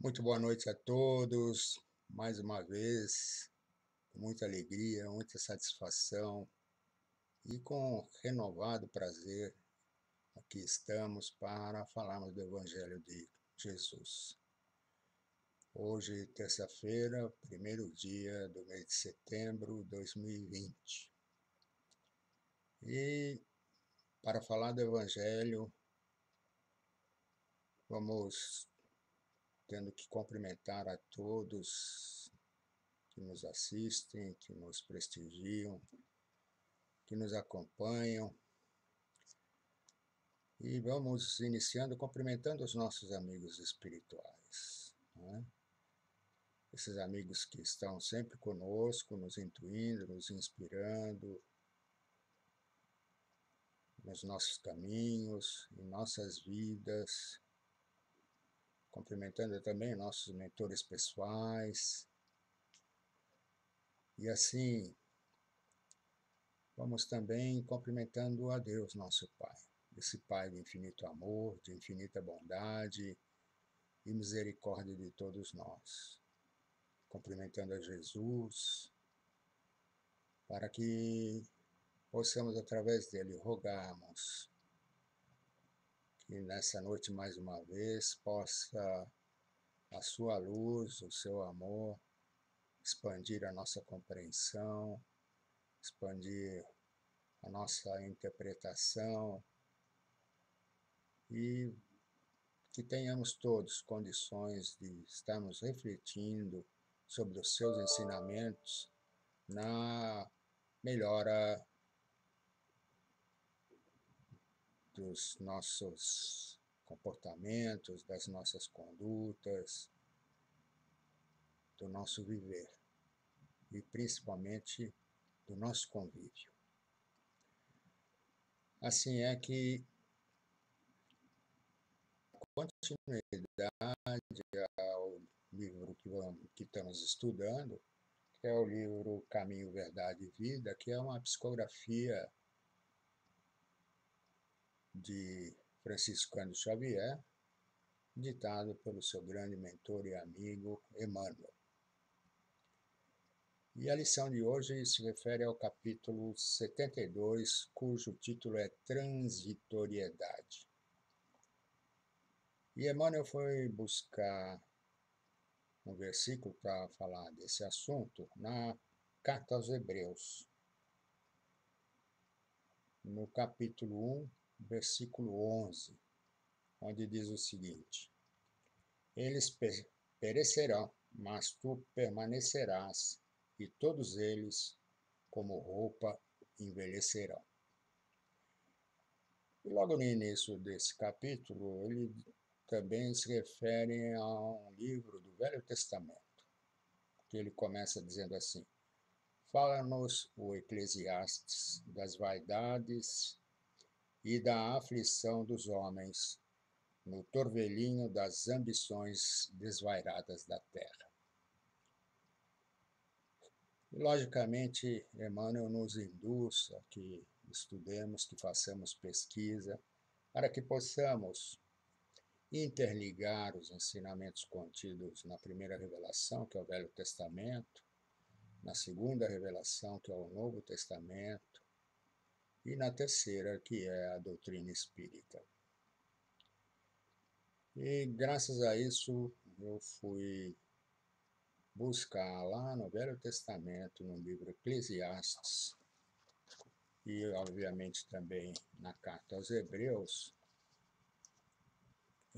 Muito boa noite a todos, mais uma vez, com muita alegria, muita satisfação e com renovado prazer, aqui estamos para falarmos do Evangelho de Jesus. Hoje, terça-feira, primeiro dia do mês de setembro de 2020. E para falar do Evangelho, vamos tendo que cumprimentar a todos que nos assistem, que nos prestigiam, que nos acompanham. E vamos iniciando cumprimentando os nossos amigos espirituais, né? Esses amigos que estão sempre conosco, nos intuindo, nos inspirando nos nossos caminhos, em nossas vidas, cumprimentando também nossos mentores pessoais. E assim, vamos também cumprimentando a Deus, nosso Pai, esse Pai de infinito amor, de infinita bondade e misericórdia de todos nós. Cumprimentando a Jesus, para que possamos, através dele, rogarmos que nessa noite, mais uma vez, possa a sua luz, o seu amor, expandir a nossa compreensão, expandir a nossa interpretação e que tenhamos todos condições de estarmos refletindo sobre os seus ensinamentos na melhora dos nossos comportamentos, das nossas condutas, do nosso viver e principalmente do nosso convívio. Assim é que continuidade ao livro que estamos estudando, que é o livro Caminho, Verdade e Vida, que é uma psicografia de Francisco Cândido Xavier, ditado pelo seu grande mentor e amigo Emmanuel. E a lição de hoje se refere ao capítulo 72, cujo título é Transitoriedade. E Emmanuel foi buscar um versículo para falar desse assunto na Carta aos Hebreus, no capítulo 1, versículo 11, onde diz o seguinte: Eles perecerão, mas tu permanecerás, e todos eles, como roupa, envelhecerão. E logo no início desse capítulo, ele também se refere a um livro do Velho Testamento, que ele começa dizendo assim: Fala-nos o Eclesiastes das vaidades e da aflição dos homens no torvelinho das ambições desvairadas da terra. Logicamente, Emmanuel nos induz a que estudemos, que façamos pesquisa, para que possamos interligar os ensinamentos contidos na primeira revelação, que é o Velho Testamento, na segunda revelação, que é o Novo Testamento, e na terceira, que é a doutrina espírita. E graças a isso eu fui buscar lá no Velho Testamento, no livro Eclesiastes, e obviamente também na Carta aos Hebreus,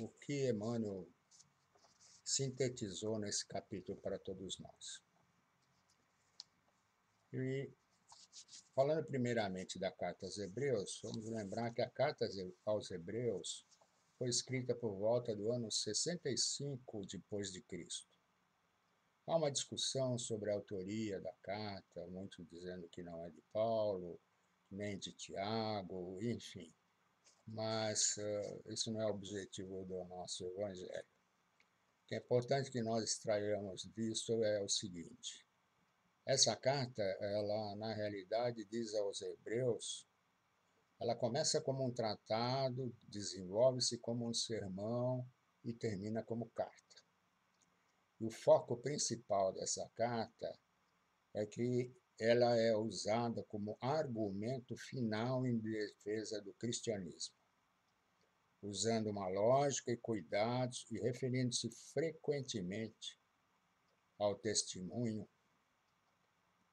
o que Emmanuel sintetizou nesse capítulo para todos nós. E falando primeiramente da Carta aos Hebreus, vamos lembrar que a Carta aos Hebreus foi escrita por volta do ano 65 depois de Cristo. Há uma discussão sobre a autoria da carta, muitos dizendo que não é de Paulo, nem de Tiago, enfim. Mas isso não é o objetivo do nosso Evangelho. O que é importante que nós extraiamos disso é o seguinte: essa carta, ela na realidade diz aos Hebreus, ela começa como um tratado, desenvolve-se como um sermão e termina como carta. E o foco principal dessa carta é que ela é usada como argumento final em defesa do cristianismo, usando uma lógica e cuidados e referindo-se frequentemente ao testemunho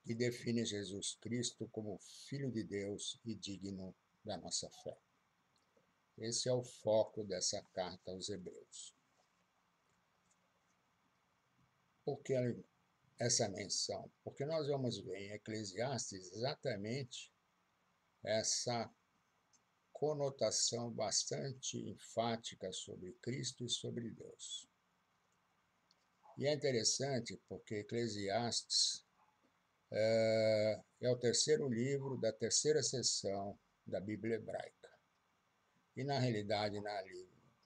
que define Jesus Cristo como Filho de Deus e digno da nossa fé. Esse é o foco dessa carta aos Hebreus. Por que essa menção? Porque nós vamos ver em Eclesiastes exatamente essa conotação bastante enfática sobre Cristo e sobre Deus. E é interessante porque Eclesiastes é o terceiro livro da terceira seção da Bíblia hebraica. E, na realidade,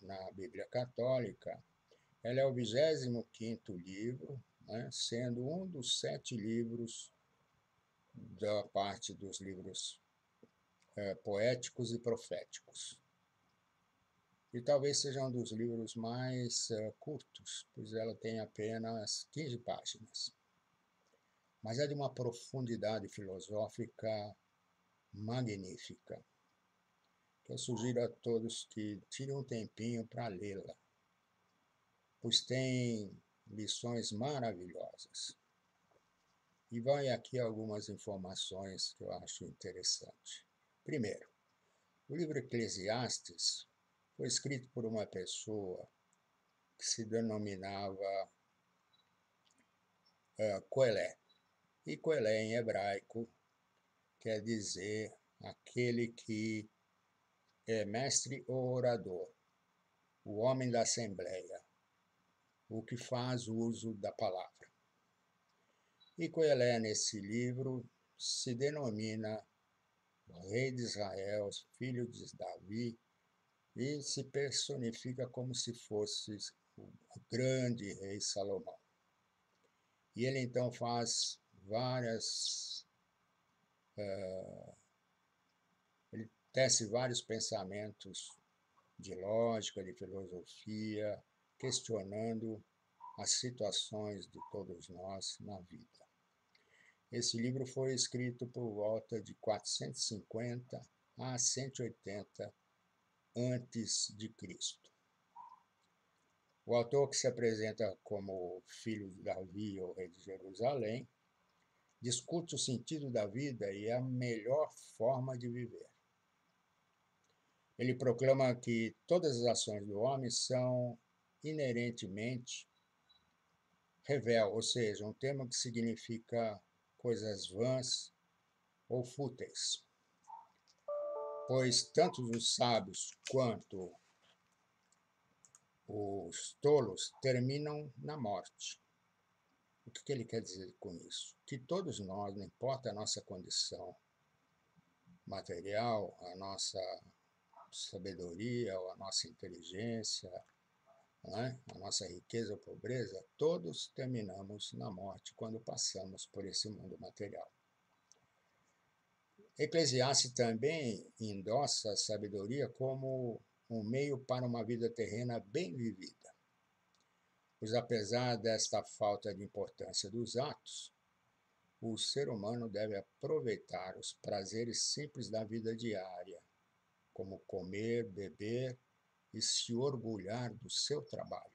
na Bíblia católica, ela é o 25º livro, né, sendo um dos 7 livros da parte dos livros poéticos e proféticos. E talvez seja um dos livros mais curtos, pois ela tem apenas 15 páginas. Mas é de uma profundidade filosófica magnífica, que eu sugiro a todos que tirem um tempinho para lê-la, pois tem lições maravilhosas. E vai aqui algumas informações que eu acho interessantes. Primeiro, o livro Eclesiastes foi escrito por uma pessoa que se denominava Coelé. E Coelé, em hebraico, quer dizer aquele que é mestre ou orador, o homem da assembleia, o que faz uso da palavra. E Coelé, nesse livro, se denomina rei de Israel, filho de Davi, e se personifica como se fosse o grande rei Salomão. E ele então faz ele tece vários pensamentos de lógica, de filosofia, questionando as situações de todos nós na vida. Esse livro foi escrito por volta de 450 a 180 antes de Cristo. O autor, que se apresenta como filho de Davi ou rei de Jerusalém, discute o sentido da vida e a melhor forma de viver. Ele proclama que todas as ações do homem são inerentemente revel, ou seja, um termo que significa coisas vãs ou fúteis, pois tanto os sábios quanto os tolos terminam na morte. O que ele quer dizer com isso? Que todos nós, não importa a nossa condição material, a nossa sabedoria ou a nossa inteligência, né, a nossa riqueza ou pobreza, todos terminamos na morte quando passamos por esse mundo material. Eclesiastes também endossa a sabedoria como um meio para uma vida terrena bem vivida. Pois apesar desta falta de importância dos atos, o ser humano deve aproveitar os prazeres simples da vida diária, como comer, beber e se orgulhar do seu trabalho,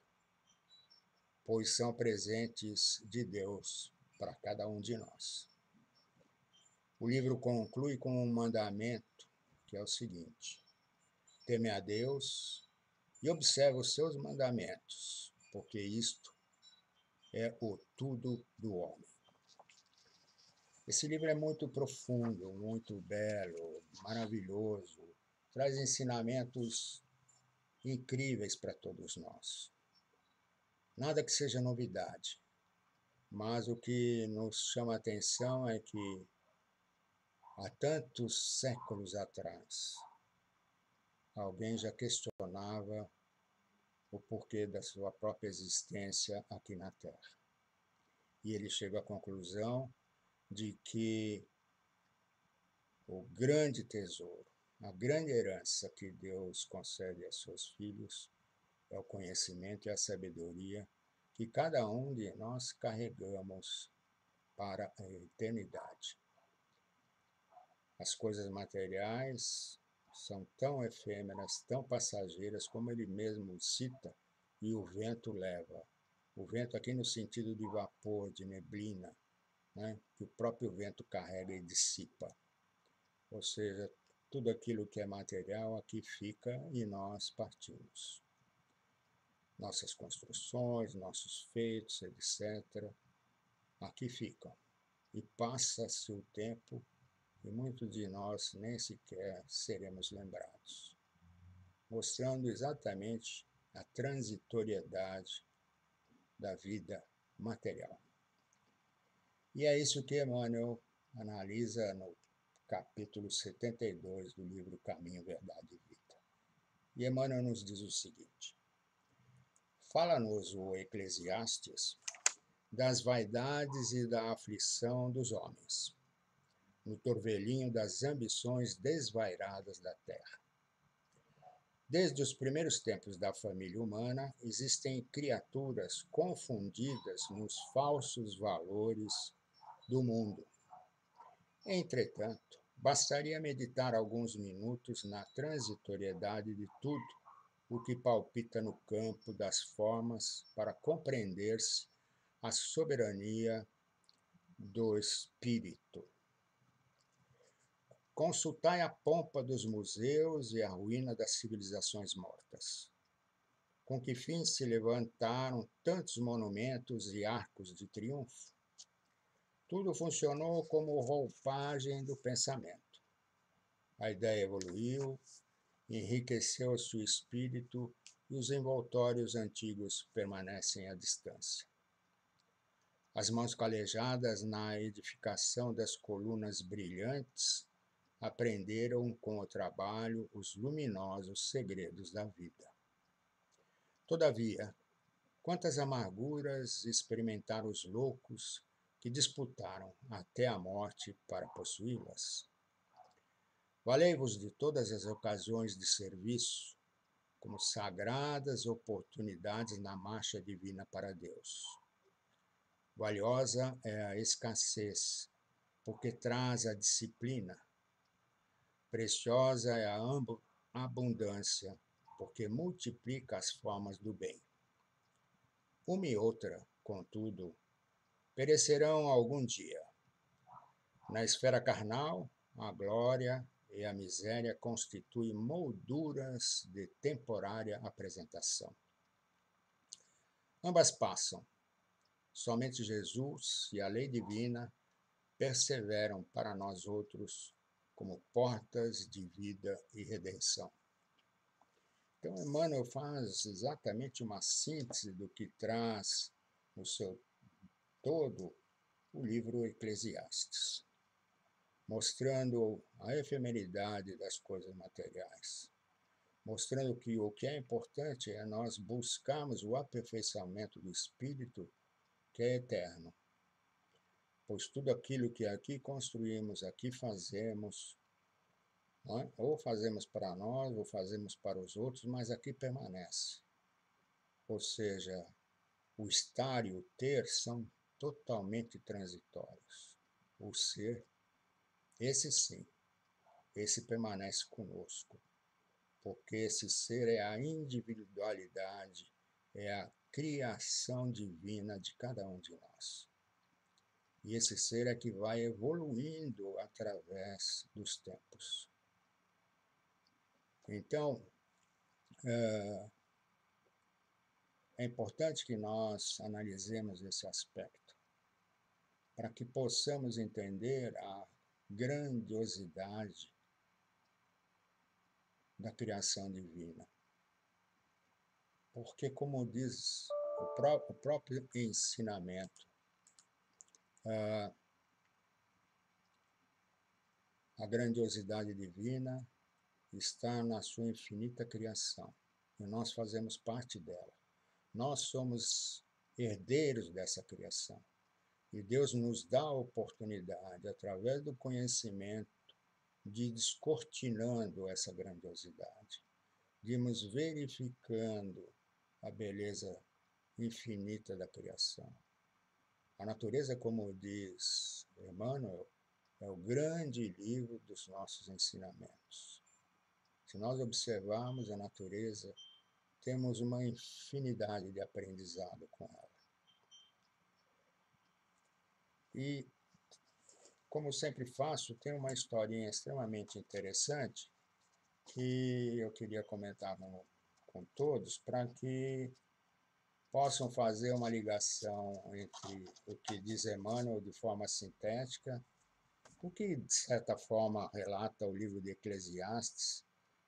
pois são presentes de Deus para cada um de nós. O livro conclui com um mandamento, que é o seguinte: teme a Deus e observa os seus mandamentos, porque isto é o tudo do homem. Esse livro é muito profundo, muito belo, maravilhoso, traz ensinamentos incríveis para todos nós. Nada que seja novidade, mas o que nos chama a atenção é que há tantos séculos atrás, alguém já questionava o porquê da sua própria existência aqui na Terra. E ele chega à conclusão de que o grande tesouro, a grande herança que Deus concede a seus filhos é o conhecimento e a sabedoria que cada um de nós carregamos para a eternidade. As coisas materiais são tão efêmeras, tão passageiras, como ele mesmo cita, e o vento leva. O vento aqui no sentido de vapor, de neblina, né, que o próprio vento carrega e dissipa. Ou seja, tudo aquilo que é material aqui fica e nós partimos. Nossas construções, nossos feitos, etc., aqui ficam. E passa-se o tempo e muitos de nós nem sequer seremos lembrados, mostrando exatamente a transitoriedade da vida material. E é isso que Emmanuel analisa no capítulo 72 do livro Caminho, Verdade e Vida. E Emmanuel nos diz o seguinte: fala-nos o Eclesiastes das vaidades e da aflição dos homens, no torvelinho das ambições desvairadas da terra. Desde os primeiros tempos da família humana, existem criaturas confundidas nos falsos valores do mundo. Entretanto, bastaria meditar alguns minutos na transitoriedade de tudo o que palpita no campo das formas para compreender-se a soberania do espírito. Consultai a pompa dos museus e a ruína das civilizações mortas. Com que fim se levantaram tantos monumentos e arcos de triunfo? Tudo funcionou como roupagem do pensamento. A ideia evoluiu, enriqueceu-se o espírito e os envoltórios antigos permanecem à distância. As mãos calejadas na edificação das colunas brilhantes aprenderam com o trabalho os luminosos segredos da vida. Todavia, quantas amarguras experimentaram os loucos que disputaram até a morte para possuí-las? Valei-vos de todas as ocasiões de serviço, como sagradas oportunidades na marcha divina para Deus. Valiosa é a escassez, porque traz a disciplina. Preciosa é a abundância, porque multiplica as formas do bem. Uma e outra, contudo, perecerão algum dia. Na esfera carnal, a glória e a miséria constituem molduras de temporária apresentação. Ambas passam. Somente Jesus e a lei divina perseveram para nós outros como portas de vida e redenção. Então, Emmanuel faz exatamente uma síntese do que traz no seu todo o livro Eclesiastes, mostrando a efemeridade das coisas materiais, mostrando que o que é importante é nós buscarmos o aperfeiçoamento do espírito, que é eterno. Pois tudo aquilo que aqui construímos, aqui fazemos, ou fazemos para nós, ou fazemos para os outros, mas aqui permanece. Ou seja, o estar e o ter são totalmente transitórios. O ser, esse sim, esse permanece conosco, porque esse ser é a individualidade, é a criação divina de cada um de nós. E esse ser é que vai evoluindo através dos tempos. Então, é importante que nós analisemos esse aspecto, para que possamos entender a grandiosidade da criação divina. Porque, como diz o próprio ensinamento, a grandiosidade divina está na sua infinita criação, e nós fazemos parte dela. Nós somos herdeiros dessa criação, e Deus nos dá a oportunidade, através do conhecimento, de ir descortinando essa grandiosidade, de irmos verificando a beleza infinita da criação. A natureza, como diz Emmanuel, é o grande livro dos nossos ensinamentos. Se nós observarmos a natureza, temos uma infinidade de aprendizado com ela. E, como sempre faço, tem uma historinha extremamente interessante que eu queria comentar com todos para que possam fazer uma ligação entre o que diz Emmanuel de forma sintética, o que, de certa forma, relata o livro de Eclesiastes,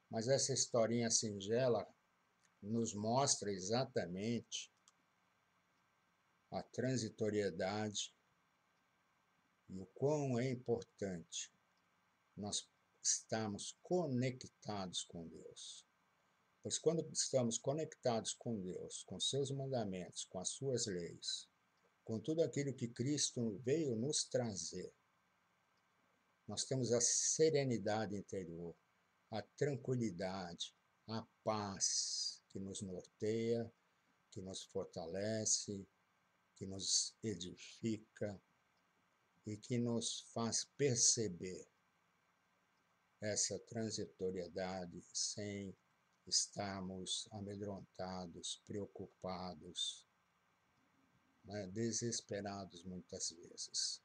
mas essa historinha singela nos mostra exatamente a transitoriedade e o quão é importante nós estarmos conectados com Deus. Pois quando estamos conectados com Deus, com seus mandamentos, com as suas leis, com tudo aquilo que Cristo veio nos trazer, nós temos a serenidade interior, a tranquilidade, a paz que nos norteia, que nos fortalece, que nos edifica e que nos faz perceber essa transitoriedade sem estarmos amedrontados, preocupados, né, desesperados muitas vezes.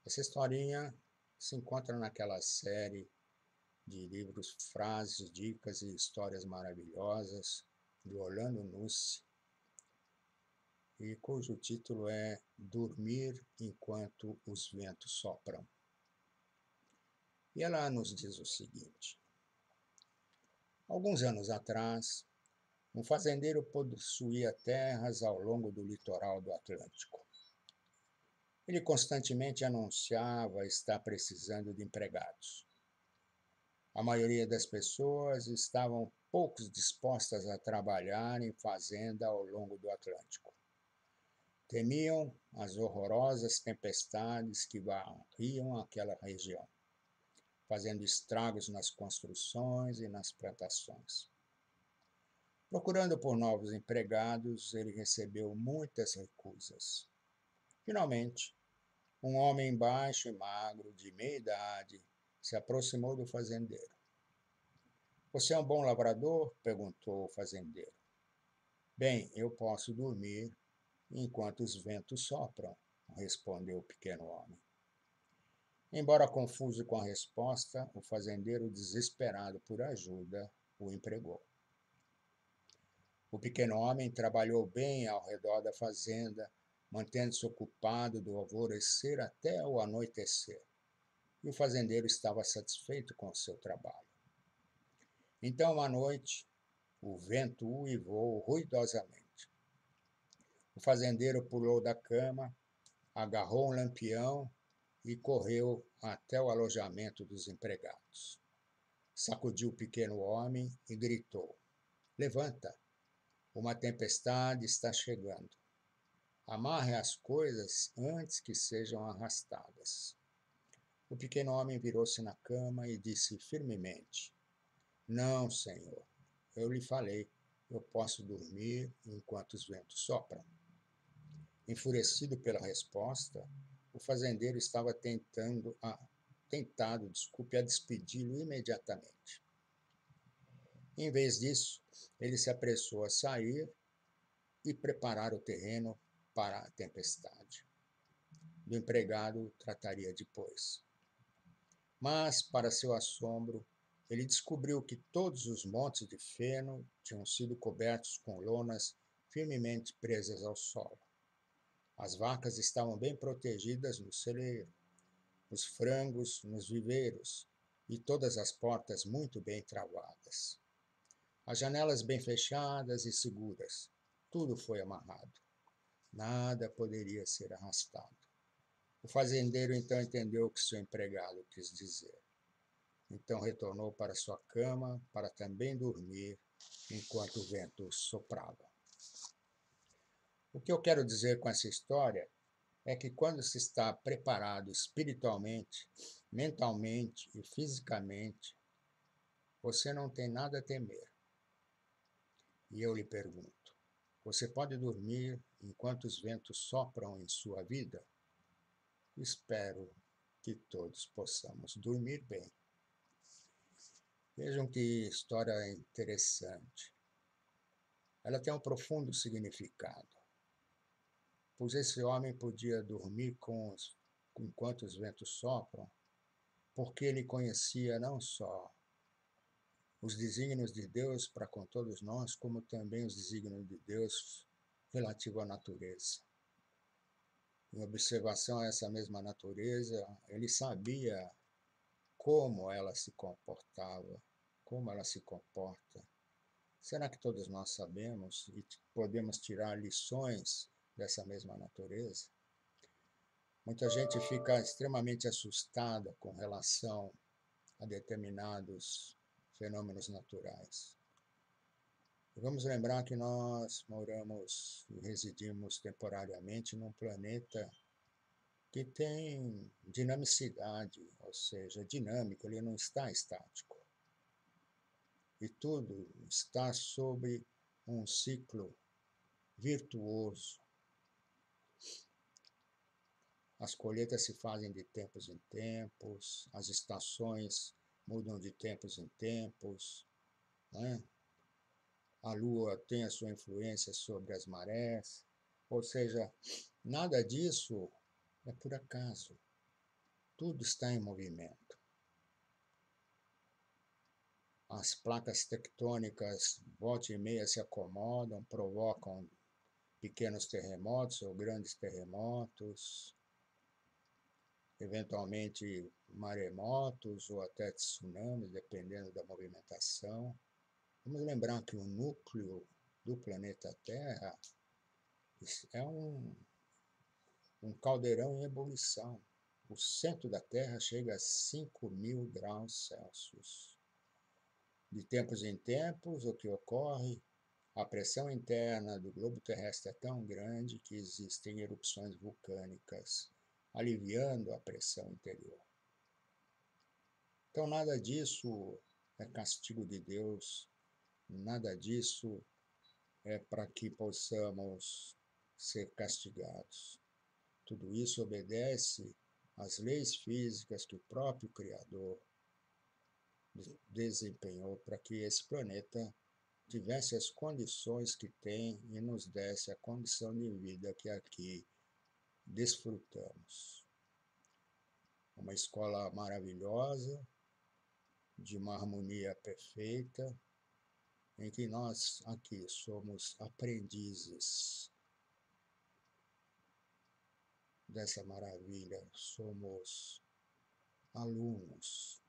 Essa historinha se encontra naquela série de livros Frases, Dicas e Histórias Maravilhosas, de Orlando Nussey, e cujo título é Dormir Enquanto os Ventos Sopram. E ela nos diz o seguinte: alguns anos atrás, um fazendeiro possuía terras ao longo do litoral do Atlântico. Ele constantemente anunciava estar precisando de empregados. A maioria das pessoas estavam pouco dispostas a trabalhar em fazenda ao longo do Atlântico. Temiam as horrorosas tempestades que varriam aquela região, fazendo estragos nas construções e nas plantações. Procurando por novos empregados, ele recebeu muitas recusas. Finalmente, um homem baixo e magro, de meia idade, se aproximou do fazendeiro. "Você é um bom lavrador?" perguntou o fazendeiro. "Bem, eu posso dormir enquanto os ventos sopram", respondeu o pequeno homem. Embora confuso com a resposta, o fazendeiro, desesperado por ajuda, o empregou. O pequeno homem trabalhou bem ao redor da fazenda, mantendo-se ocupado do alvorecer até o anoitecer, e o fazendeiro estava satisfeito com o seu trabalho. Então, à noite, o vento uivou ruidosamente. O fazendeiro pulou da cama, agarrou um lampião e correu até o alojamento dos empregados. Sacudiu o pequeno homem e gritou: "Levanta! Uma tempestade está chegando. Amarre as coisas antes que sejam arrastadas." O pequeno homem virou-se na cama e disse firmemente: "Não, senhor. Eu lhe falei, eu posso dormir enquanto os ventos sopram." Enfurecido pela resposta, o fazendeiro estava tentado a despedi-lo imediatamente. Em vez disso, ele se apressou a sair e preparar o terreno para a tempestade. Do empregado trataria depois. Mas, para seu assombro, ele descobriu que todos os montes de feno tinham sido cobertos com lonas firmemente presas ao solo. As vacas estavam bem protegidas no celeiro, os frangos nos viveiros e todas as portas muito bem travadas. As janelas bem fechadas e seguras, tudo foi amarrado. Nada poderia ser arrastado. O fazendeiro então entendeu o que seu empregado quis dizer. Então retornou para sua cama para também dormir enquanto o vento soprava. O que eu quero dizer com essa história é que quando se está preparado espiritualmente, mentalmente e fisicamente, você não tem nada a temer. E eu lhe pergunto, Você pode dormir enquanto os ventos sopram em sua vida? Espero que todos possamos dormir bem. Vejam que história interessante. Ela tem um profundo significado, pois esse homem podia dormir enquanto os ventos sopram, porque ele conhecia não só os desígnios de Deus para com todos nós, como também os desígnios de Deus relativo à natureza. Em observação a essa mesma natureza, ele sabia como ela se comportava, como ela se comporta. Será que todos nós sabemos e podemos tirar lições dessa mesma natureza? Muita gente fica extremamente assustada com relação a determinados fenômenos naturais. E vamos lembrar que nós moramos e residimos temporariamente num planeta que tem dinamicidade, ou seja, dinâmico, ele não está estático. E tudo está sob um ciclo virtuoso. As colheitas se fazem de tempos em tempos, as estações mudam de tempos em tempos, né? A lua tem a sua influência sobre as marés, ou seja, nada disso é por acaso. Tudo está em movimento. As placas tectônicas, volta e meia, se acomodam, provocam pequenos terremotos ou grandes terremotos, eventualmente maremotos ou até tsunamis, dependendo da movimentação. Vamos lembrar que o núcleo do planeta Terra é um caldeirão em ebulição. O centro da Terra chega a 5.000 graus Celsius. De tempos em tempos, o que ocorre? A pressão interna do globo terrestre é tão grande que existem erupções vulcânicas, aliviando a pressão interior. Então, nada disso é castigo de Deus, nada disso é para que possamos ser castigados. Tudo isso obedece às leis físicas que o próprio Criador desempenhou para que esse planeta tivesse as condições que tem e nos desse a condição de vida que aqui desfrutamos. Uma escola maravilhosa, de uma harmonia perfeita, em que nós aqui somos aprendizes dessa maravilha, somos alunos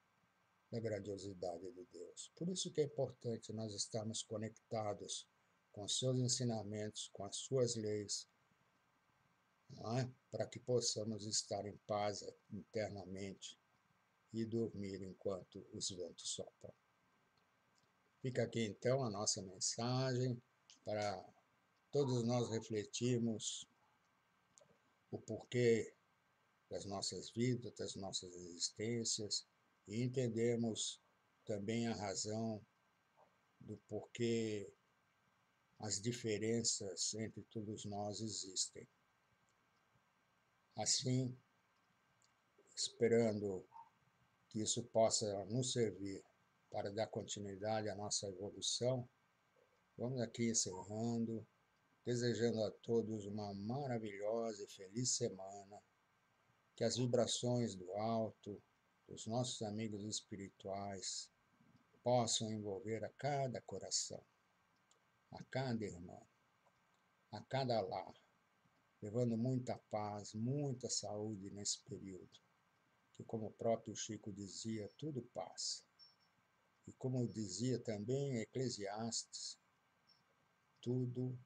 da grandiosidade de Deus. Por isso que é importante nós estarmos conectados com os seus ensinamentos, com as suas leis, para que possamos estar em paz internamente e dormir enquanto os ventos sopram. Fica aqui então a nossa mensagem para todos nós refletirmos o porquê das nossas vidas, das nossas existências e entendermos também a razão do porquê as diferenças entre todos nós existem. Assim, esperando que isso possa nos servir para dar continuidade à nossa evolução, vamos aqui encerrando, desejando a todos uma maravilhosa e feliz semana, que as vibrações do alto, dos nossos amigos espirituais, possam envolver a cada coração, a cada irmão, a cada lar, levando muita paz, muita saúde nesse período, que como o próprio Chico dizia, tudo passa. E como dizia também Eclesiastes, tudo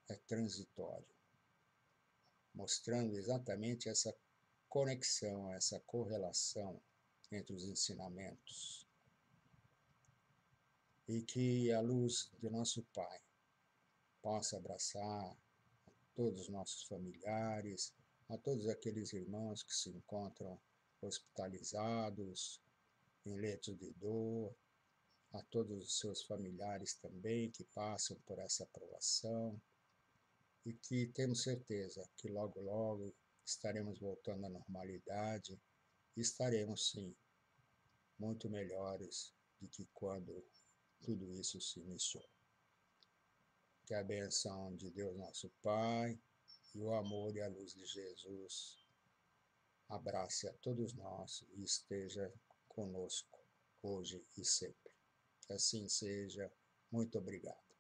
é transitório, mostrando exatamente essa conexão, essa correlação entre os ensinamentos. E que a luz de nosso Pai possa abraçar a todos os nossos familiares, a todos aqueles irmãos que se encontram hospitalizados, em leitos de dor, a todos os seus familiares também que passam por essa provação, e que temos certeza que logo, logo estaremos voltando à normalidade e estaremos, sim, muito melhores do que quando tudo isso se iniciou. Que a benção de Deus nosso Pai e o amor e a luz de Jesus abrace a todos nós e esteja conosco hoje e sempre. Que assim seja. Muito obrigado.